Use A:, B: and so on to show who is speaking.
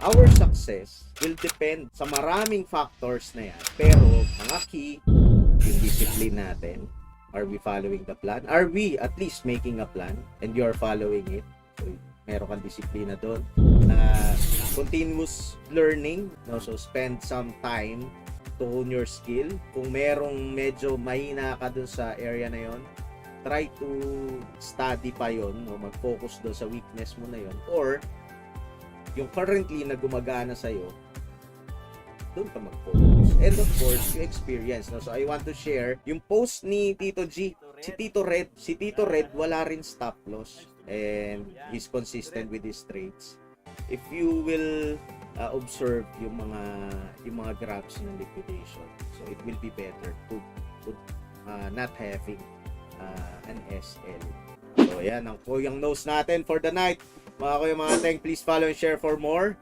A: Our success will depend sa maraming factors na yan. Pero, mga key, yung discipline natin. Are we following the plan? Are we at least making a plan and you're following it? So, meron kang disiplina doon na continuous learning, no? So spend some time to hone your skill. Kung merong medyo mahina ka doon sa area na yon, try to study pa yon, no? Mag-focus doon sa weakness mo na yon, or yung currently na gumagana sa'yo, doon ka mag-focus. And of course, yung experience. No? So, I want to share yung post ni Tito G. Si Tito Red. Si Tito Red, wala rin stop loss. And he's consistent with his trades. If you will observe yung mga graphs ng liquidation, so it will be better to not having an SL. So, yan ang Kuyang Knows natin for the night. Mga Kuya Mga Teng, please follow and share for more.